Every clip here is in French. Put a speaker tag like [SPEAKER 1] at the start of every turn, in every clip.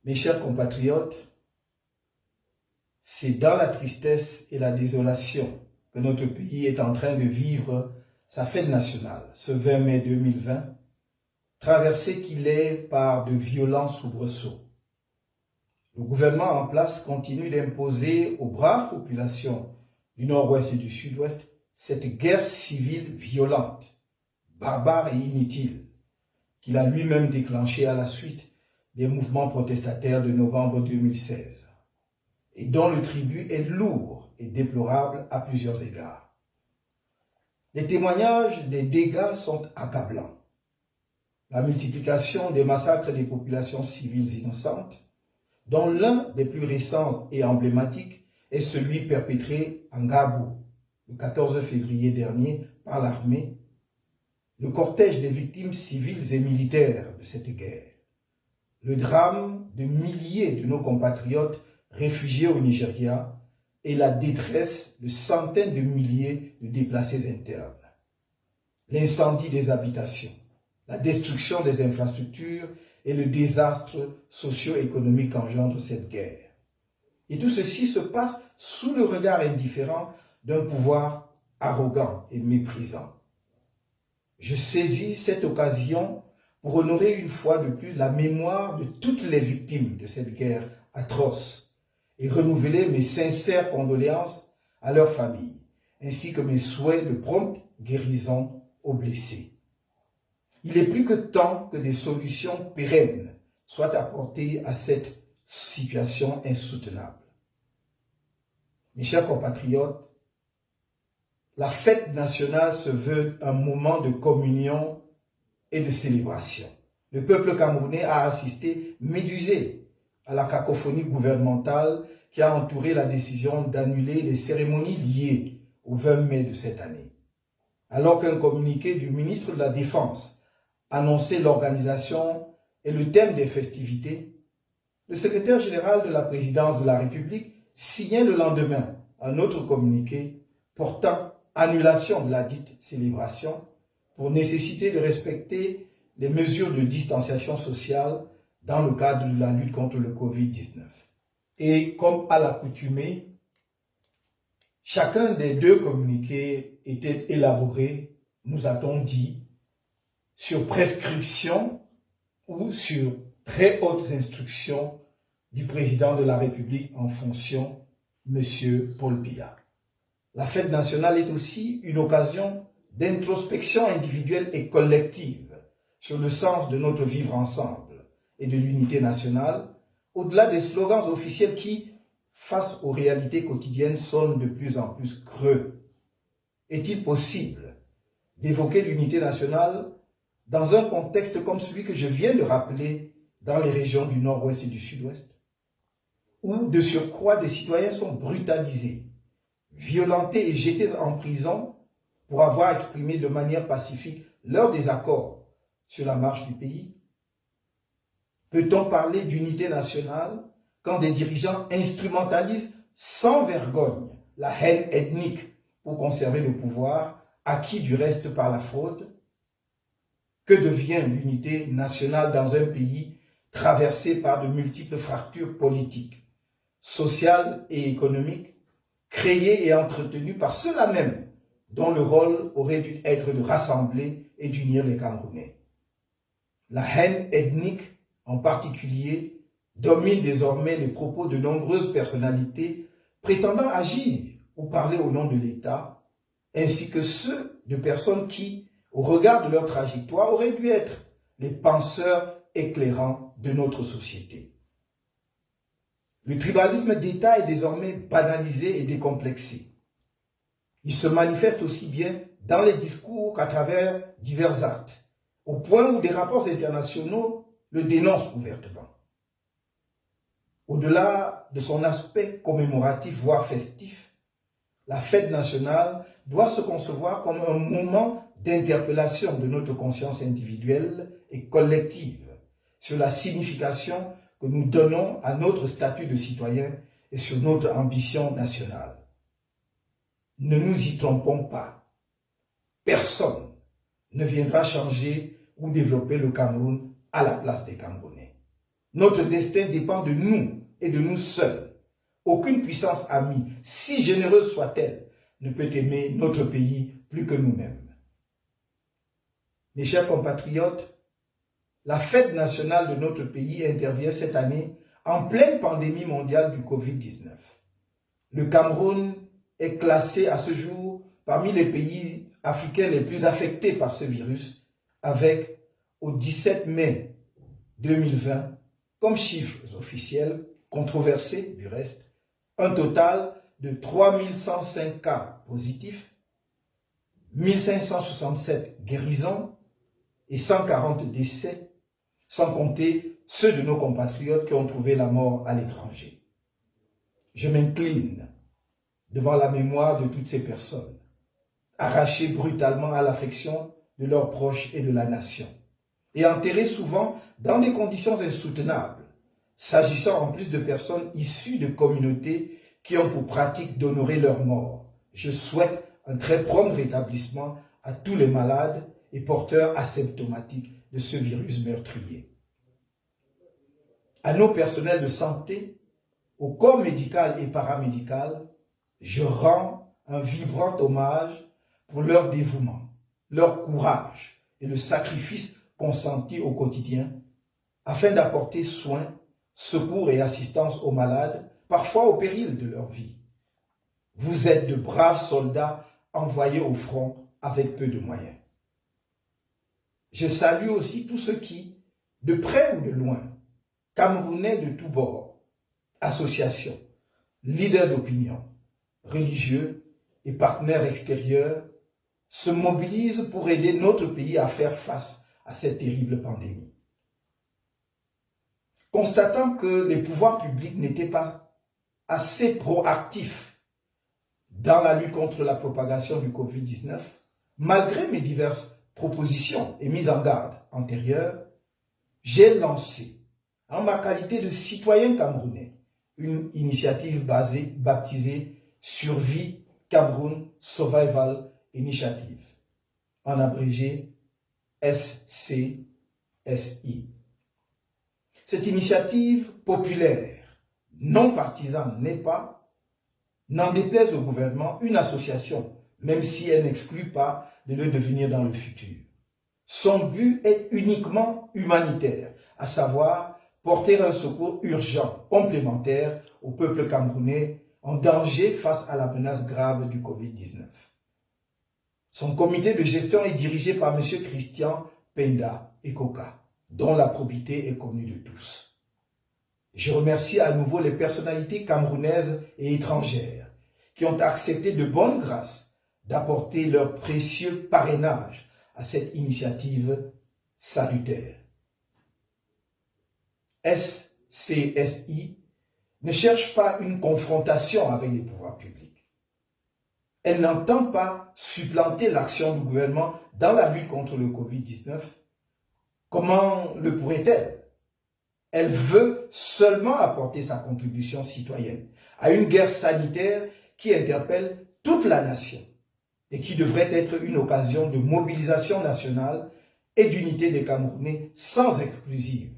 [SPEAKER 1] Mes chers compatriotes, c'est dans la tristesse et la désolation que notre pays est en train de vivre sa fête nationale, ce 20 mai 2020, traversé qu'il est par de violents soubresauts. Le gouvernement en place continue d'imposer aux braves populations du nord-ouest et du sud-ouest cette guerre civile violente, barbare et inutile, qu'il a lui-même déclenchée à la suite des mouvements protestataires de novembre 2016, et dont le tribut est lourd et déplorable à plusieurs égards. Les témoignages des dégâts sont accablants. La multiplication des massacres des populations civiles innocentes, dont l'un des plus récents et emblématiques est celui perpétré en Gabou, le 14 février dernier, par l'armée, le cortège des victimes civiles et militaires de cette guerre, le drame de milliers de nos compatriotes réfugiés au Nigeria et la détresse de centaines de milliers de déplacés internes, l'incendie des habitations, la destruction des infrastructures et le désastre socio-économique qu'engendre cette guerre. Et tout ceci se passe sous le regard indifférent d'un pouvoir arrogant et méprisant. Je saisis cette occasion pour honorer une fois de plus la mémoire de toutes les victimes de cette guerre atroce et renouveler mes sincères condoléances à leurs familles, ainsi que mes souhaits de prompte guérison aux blessés. Il est plus que temps que des solutions pérennes soient apportées à cette situation insoutenable. Mes chers compatriotes, la fête nationale se veut un moment de communion et de célébration. Le peuple camerounais a assisté médusé à la cacophonie gouvernementale qui a entouré la décision d'annuler les cérémonies liées au 20 mai de cette année. Alors qu'un communiqué du ministre de la Défense annonçait l'organisation et le thème des festivités, le secrétaire général de la présidence de la République signait le lendemain un autre communiqué portant annulation de la dite célébration pour nécessiter de respecter les mesures de distanciation sociale dans le cadre de la lutte contre le Covid-19. Et comme à l'accoutumée, chacun des deux communiqués était élaboré, nous a-t-on dit, sur prescription ou sur très hautes instructions du président de la République en fonction, M. Paul Biya. La fête nationale est aussi une occasion d'introspection individuelle et collective sur le sens de notre vivre ensemble et de l'unité nationale, au-delà des slogans officiels qui, face aux réalités quotidiennes, sonnent de plus en plus creux. Est-il possible d'évoquer l'unité nationale dans un contexte comme celui que je viens de rappeler dans les régions du nord-ouest et du sud-ouest, où de surcroît des citoyens sont brutalisés, violentés et jetés en prison pour avoir exprimé de manière pacifique leur désaccord sur la marche du pays? Peut-on parler d'unité nationale quand des dirigeants instrumentalisent sans vergogne la haine ethnique pour conserver le pouvoir, acquis du reste par la fraude? Que devient l'unité nationale dans un pays traversé par de multiples fractures politiques, sociales et économiques, créées et entretenues par ceux-là même dont le rôle aurait dû être de rassembler et d'unir les Camerounais? La haine ethnique, en particulier, domine désormais les propos de nombreuses personnalités prétendant agir ou parler au nom de l'État, ainsi que ceux de personnes qui, au regard de leur trajectoire, auraient dû être les penseurs éclairants de notre société. Le tribalisme d'État est désormais banalisé et décomplexé. Il se manifeste aussi bien dans les discours qu'à travers divers actes, au point où des rapports internationaux le dénoncent ouvertement. Au-delà de son aspect commémoratif, voire festif, la fête nationale doit se concevoir comme un moment d'interpellation de notre conscience individuelle et collective sur la signification que nous donnons à notre statut de citoyen et sur notre ambition nationale. Ne nous y trompons pas. Personne ne viendra changer ou développer le Cameroun à la place des Camerounais. Notre destin dépend de nous et de nous seuls. Aucune puissance amie, si généreuse soit-elle, ne peut aimer notre pays plus que nous-mêmes. Mes chers compatriotes, la fête nationale de notre pays intervient cette année en pleine pandémie mondiale du Covid-19. Le Cameroun est classé à ce jour parmi les pays africains les plus affectés par ce virus, avec, au 17 mai 2020, comme chiffres officiels, controversés du reste, un total de 3105 cas positifs, 1567 guérisons et 140 décès, sans compter ceux de nos compatriotes qui ont trouvé la mort à l'étranger. Je m'incline devant la mémoire de toutes ces personnes, arrachées brutalement à l'affection de leurs proches et de la nation, et enterrées souvent dans des conditions insoutenables, s'agissant en plus de personnes issues de communautés qui ont pour pratique d'honorer leurs morts. Je souhaite un très prompt rétablissement à tous les malades et porteurs asymptomatiques de ce virus meurtrier. À nos personnels de santé, au corps médical et paramédical, je rends un vibrant hommage pour leur dévouement, leur courage et le sacrifice consenti au quotidien afin d'apporter soin, secours et assistance aux malades, parfois au péril de leur vie. Vous êtes de braves soldats envoyés au front avec peu de moyens. Je salue aussi tous ceux qui, de près ou de loin, Camerounais de tous bords, associations, leaders d'opinion, religieux et partenaires extérieurs, se mobilisent pour aider notre pays à faire face à cette terrible pandémie. Constatant que les pouvoirs publics n'étaient pas assez proactifs dans la lutte contre la propagation du Covid-19, malgré mes diverses propositions et mises en garde antérieures, j'ai lancé, en ma qualité de citoyen camerounais, une initiative baptisée Survie Cameroun Survival Initiative, en abrégé SCSI. Cette initiative populaire, non partisane n'est pas, n'en déplaise au gouvernement, une association, même si elle n'exclut pas de le devenir dans le futur. Son but est uniquement humanitaire, à savoir porter un secours urgent, complémentaire au peuple camerounais en danger face à la menace grave du Covid-19. Son comité de gestion est dirigé par M. Christian Penda Ekoka, dont la probité est connue de tous. Je remercie à nouveau les personnalités camerounaises et étrangères qui ont accepté de bonne grâce d'apporter leur précieux parrainage à cette initiative salutaire. SCSI ne cherche pas une confrontation avec les pouvoirs publics. Elle n'entend pas supplanter l'action du gouvernement dans la lutte contre le Covid-19. Comment le pourrait-elle? Elle veut seulement apporter sa contribution citoyenne à une guerre sanitaire qui interpelle toute la nation et qui devrait être une occasion de mobilisation nationale et d'unité des Camerounais sans exclusive.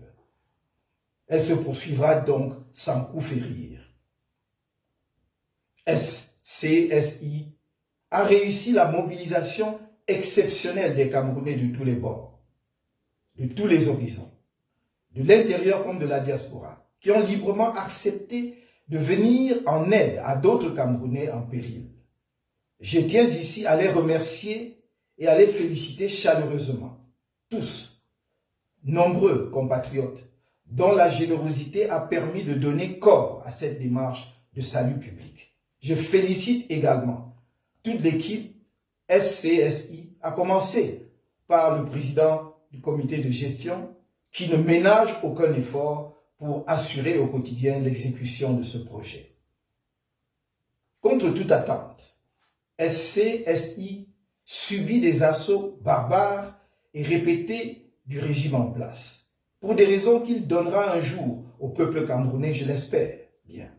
[SPEAKER 1] Elle se poursuivra donc sans coup férir. SCSI a réussi la mobilisation exceptionnelle des Camerounais de tous les bords, de tous les horizons, de l'intérieur comme de la diaspora, qui ont librement accepté de venir en aide à d'autres Camerounais en péril. Je tiens ici à les remercier et à les féliciter chaleureusement, tous, nombreux compatriotes, dont la générosité a permis de donner corps à cette démarche de salut public. Je félicite également toute l'équipe SCSI, à commencer par le président du comité de gestion, qui ne ménage aucun effort pour assurer au quotidien l'exécution de ce projet. Contre toute attente, SCSI subit des assauts barbares et répétés du régime en place, pour des raisons qu'il donnera un jour au peuple camerounais, je l'espère bien.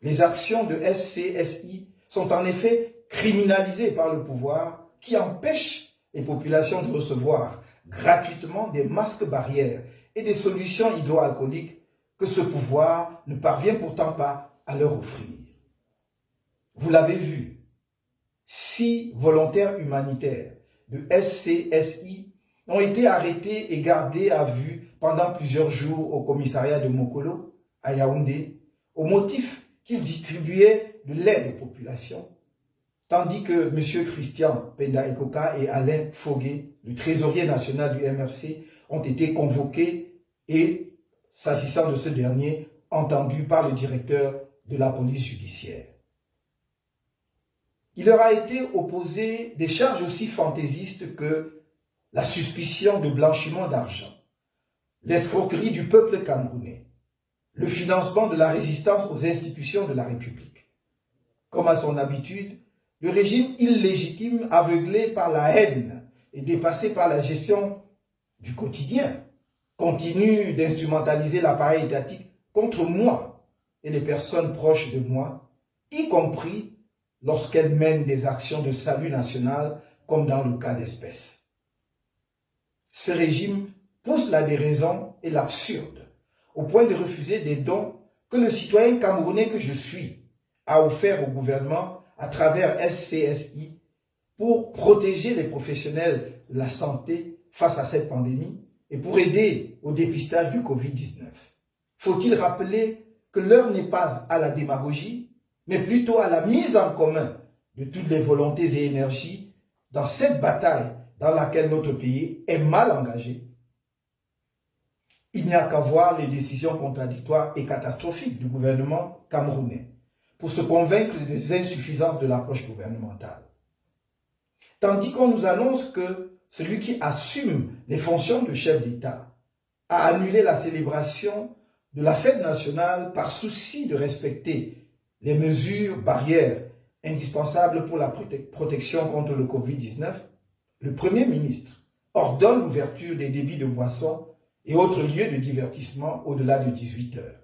[SPEAKER 1] Les actions de SCSI sont en effet criminalisées par le pouvoir qui empêche les populations de recevoir gratuitement des masques barrières et des solutions hydroalcooliques que ce pouvoir ne parvient pourtant pas à leur offrir. Vous l'avez vu, 6 volontaires humanitaires de SCSI ont été arrêtés et gardés à vue pendant plusieurs jours au commissariat de Mokolo, à Yaoundé, au motif qu'ils distribuaient de l'aide aux populations, tandis que M. Christian Penda Ekoka et Alain Fogué, le trésorier national du MRC, ont été convoqués et, s'agissant de ce dernier, entendus par le directeur de la police judiciaire. Il leur a été opposé des charges aussi fantaisistes que la suspicion de blanchiment d'argent, l'escroquerie du peuple camerounais, le financement de la résistance aux institutions de la République. Comme à son habitude, le régime illégitime, aveuglé par la haine et dépassé par la gestion du quotidien, continue d'instrumentaliser l'appareil étatique contre moi et les personnes proches de moi, y compris lorsqu'elles mènent des actions de salut national, comme dans le cas d'espèce. Ce régime pousse la déraison et l'absurde, au point de refuser des dons que le citoyen camerounais que je suis a offert au gouvernement à travers SCSI pour protéger les professionnels de la santé face à cette pandémie et pour aider au dépistage du Covid-19. Faut-il rappeler que l'heure n'est pas à la démagogie, mais plutôt à la mise en commun de toutes les volontés et énergies dans cette bataille dans laquelle notre pays est mal engagé. Il n'y a qu'à voir les décisions contradictoires et catastrophiques du gouvernement camerounais pour se convaincre des insuffisances de l'approche gouvernementale. Tandis qu'on nous annonce que celui qui assume les fonctions de chef d'État a annulé la célébration de la fête nationale par souci de respecter les mesures barrières indispensables pour la protection contre le Covid-19, le Premier ministre ordonne l'ouverture des débits de boissons et autres lieux de divertissement au-delà de 18 heures.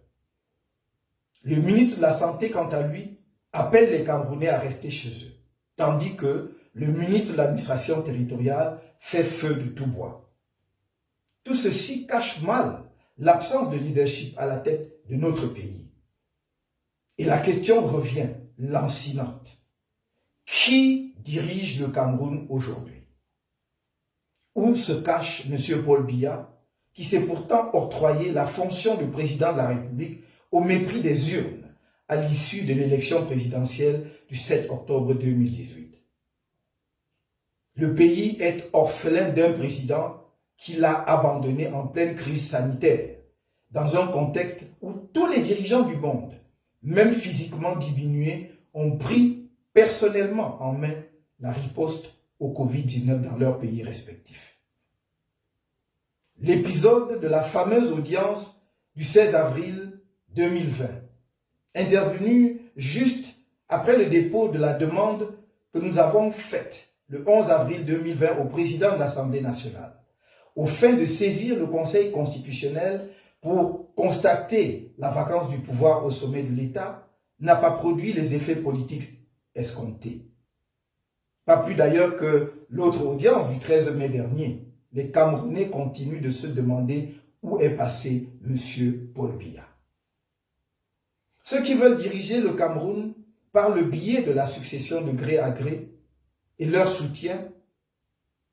[SPEAKER 1] Le ministre de la Santé, quant à lui, appelle les Camerounais à rester chez eux, tandis que le ministre de l'administration territoriale fait feu de tout bois. Tout ceci cache mal l'absence de leadership à la tête de notre pays. Et la question revient, lancinante. Qui dirige le Cameroun aujourd'hui? Où se cache M. Paul Biya, qui s'est pourtant octroyé la fonction de président de la République au mépris des urnes à l'issue de l'élection présidentielle du 7 octobre 2018. Le pays est orphelin d'un président qui l'a abandonné en pleine crise sanitaire, dans un contexte où tous les dirigeants du monde, même physiquement diminués, ont pris personnellement en main la riposte au Covid-19 dans leurs pays respectifs. L'épisode de la fameuse audience du 16 avril 2020, intervenu juste après le dépôt de la demande que nous avons faite le 11 avril 2020 au président de l'Assemblée nationale, aux fins de saisir le Conseil constitutionnel pour constater la vacance du pouvoir au sommet de l'État, n'a pas produit les effets politiques escomptés. Pas plus d'ailleurs que l'autre audience du 13 mai dernier. Les Camerounais continuent de se demander où est passé M. Paul Biya. Ceux qui veulent diriger le Cameroun par le biais de la succession de gré à gré et leur soutien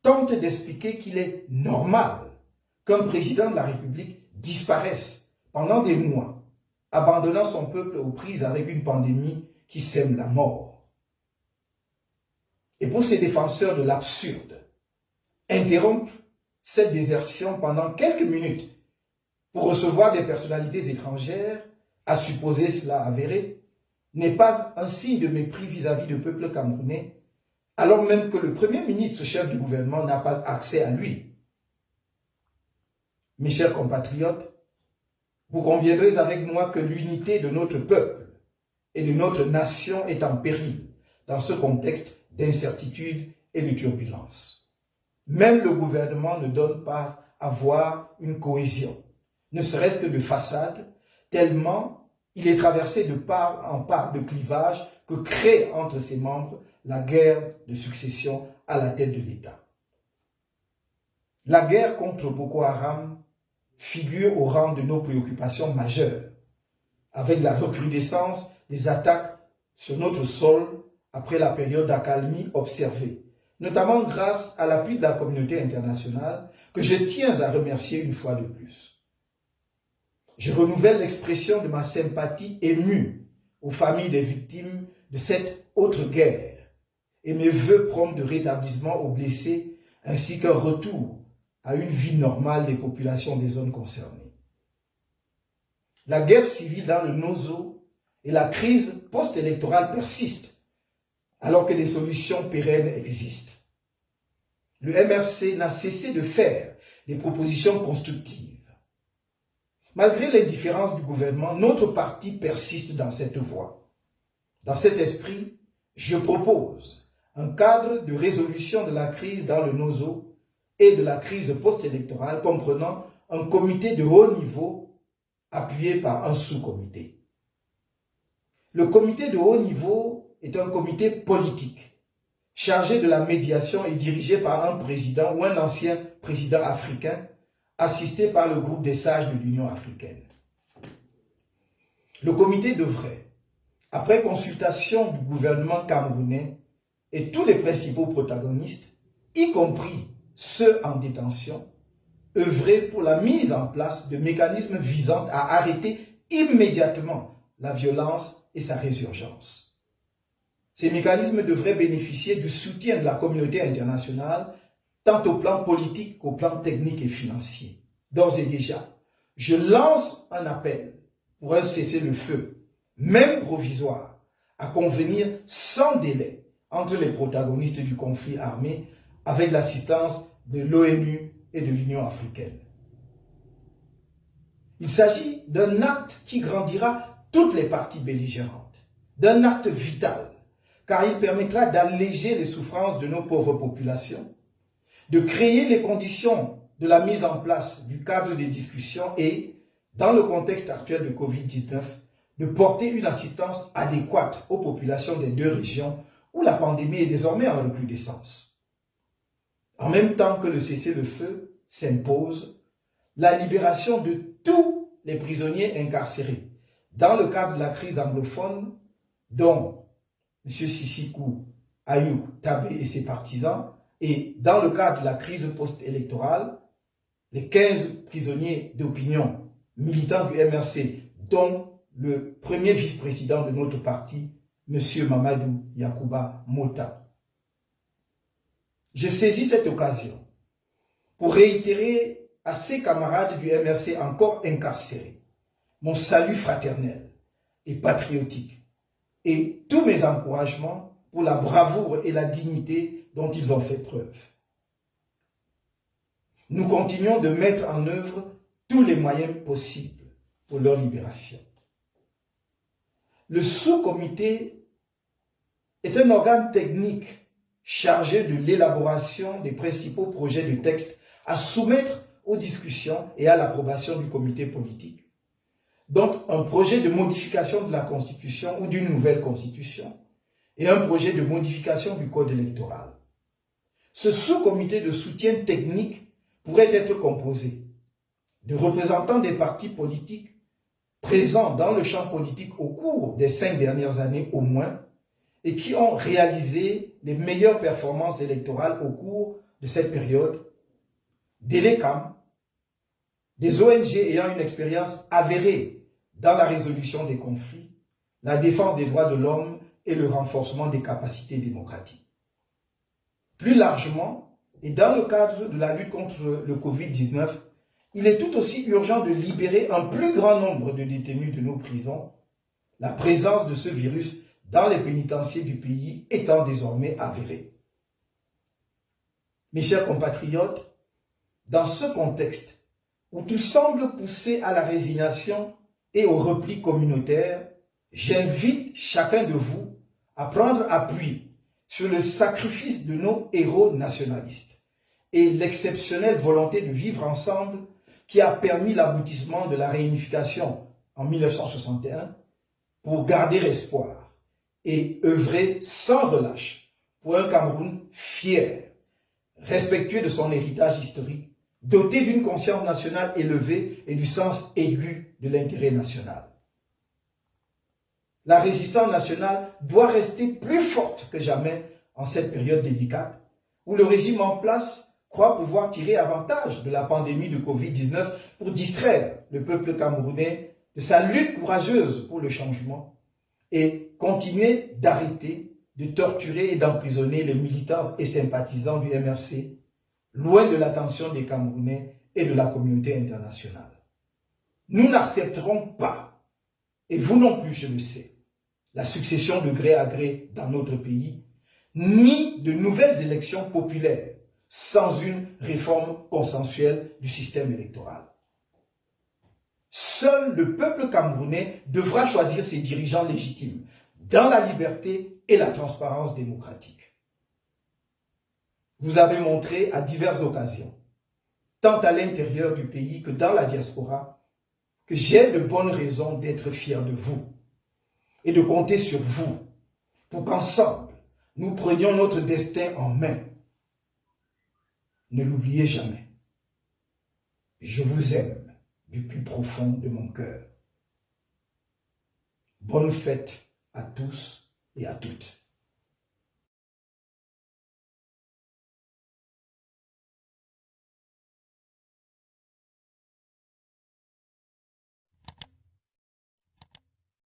[SPEAKER 1] tentent d'expliquer qu'il est normal qu'un président de la République disparaisse pendant des mois, abandonnant son peuple aux prises avec une pandémie qui sème la mort. Et pour ces défenseurs de l'absurde, interrompre cette désertion pendant quelques minutes pour recevoir des personnalités étrangères, à supposer cela avéré, n'est pas un signe de mépris vis-à-vis du peuple camerounais, alors même que le Premier ministre chef du gouvernement n'a pas accès à lui. Mes chers compatriotes, vous conviendrez avec moi que l'unité de notre peuple et de notre nation est en péril dans ce contexte d'incertitude et de turbulence. Même le gouvernement ne donne pas à voir une cohésion, ne serait-ce que de façade, tellement il est traversé de part en part de clivages que crée entre ses membres la guerre de succession à la tête de l'État. La guerre contre Boko Haram figure au rang de nos préoccupations majeures, avec la recrudescence des attaques sur notre sol après la période d'accalmie observée, notamment grâce à l'appui de la communauté internationale, que je tiens à remercier une fois de plus. Je renouvelle l'expression de ma sympathie émue aux familles des victimes de cette autre guerre et mes vœux prompts de rétablissement aux blessés ainsi qu'un retour à une vie normale des populations des zones concernées. La guerre civile dans le Nozo et la crise post-électorale persistent alors que des solutions pérennes existent. Le MRC n'a cessé de faire des propositions constructives. Malgré l'indifférence du gouvernement, notre parti persiste dans cette voie. Dans cet esprit, je propose un cadre de résolution de la crise dans le Nozo et de la crise post-électorale comprenant un comité de haut niveau appuyé par un sous-comité. Le comité de haut niveau est un comité politique chargé de la médiation et dirigé par un président ou un ancien président africain assisté par le groupe des sages de l'Union africaine. Le comité devrait, après consultation du gouvernement camerounais et tous les principaux protagonistes, y compris ceux en détention, œuvrer pour la mise en place de mécanismes visant à arrêter immédiatement la violence et sa résurgence. Ces mécanismes devraient bénéficier du soutien de la communauté internationale tant au plan politique qu'au plan technique et financier. D'ores et déjà, je lance un appel pour un cessez-le-feu, même provisoire, à convenir sans délai entre les protagonistes du conflit armé avec l'assistance de l'ONU et de l'Union africaine. Il s'agit d'un acte qui grandira toutes les parties belligérantes, d'un acte vital, car il permettra d'alléger les souffrances de nos pauvres populations, de créer les conditions de la mise en place du cadre des discussions et, dans le contexte actuel de Covid-19, de porter une assistance adéquate aux populations des deux régions où la pandémie est désormais en recrudescence. En même temps que le cessez-le-feu s'impose, la libération de tous les prisonniers incarcérés dans le cadre de la crise anglophone, dont M. Sisikou Ayou Tabé et ses partisans, et dans le cadre de la crise post-électorale, les 15 prisonniers d'opinion militants du MRC, dont le premier vice-président de notre parti, M. Mamadou Yakuba Mota. Je saisis cette occasion pour réitérer à ces camarades du MRC encore incarcérés mon salut fraternel et patriotique et tous mes encouragements pour la bravoure et la dignité dont ils ont fait preuve. Nous continuons de mettre en œuvre tous les moyens possibles pour leur libération. Le sous-comité est un organe technique chargé de l'élaboration des principaux projets de texte à soumettre aux discussions et à l'approbation du comité politique. Donc, un projet de modification de la Constitution ou d'une nouvelle Constitution et un projet de modification du Code électoral. Ce sous-comité de soutien technique pourrait être composé de représentants des partis politiques présents dans le champ politique au cours des 5 dernières années au moins et qui ont réalisé les meilleures performances électorales au cours de cette période, des LECAM, des ONG ayant une expérience avérée dans la résolution des conflits, la défense des droits de l'homme et le renforcement des capacités démocratiques. Plus largement, et dans le cadre de la lutte contre le Covid-19, il est tout aussi urgent de libérer un plus grand nombre de détenus de nos prisons, la présence de ce virus dans les pénitenciers du pays étant désormais avérée. Mes chers compatriotes, dans ce contexte où tout semble pousser à la résignation et au repli communautaire, j'invite chacun de vous à prendre appui sur le sacrifice de nos héros nationalistes et l'exceptionnelle volonté de vivre ensemble qui a permis l'aboutissement de la réunification en 1961 pour garder espoir et œuvrer sans relâche pour un Cameroun fier, respectueux de son héritage historique, doté d'une conscience nationale élevée et du sens aigu de l'intérêt national. La résistance nationale doit rester plus forte que jamais en cette période délicate où le régime en place croit pouvoir tirer avantage de la pandémie de Covid-19 pour distraire le peuple camerounais de sa lutte courageuse pour le changement et continuer d'arrêter, de torturer et d'emprisonner les militants et sympathisants du MRC, loin de l'attention des Camerounais et de la communauté internationale. Nous n'accepterons pas, et vous non plus, je le sais, la succession de gré à gré dans notre pays, ni de nouvelles élections populaires sans une réforme consensuelle du système électoral. Seul le peuple camerounais devra choisir ses dirigeants légitimes dans la liberté et la transparence démocratique. Vous avez montré à diverses occasions, tant à l'intérieur du pays que dans la diaspora, que j'ai de bonnes raisons d'être fier de vous et de compter sur vous pour qu'ensemble, nous prenions notre destin en main. Ne l'oubliez jamais. Je vous aime du plus profond de mon cœur. Bonne fête à tous et à toutes.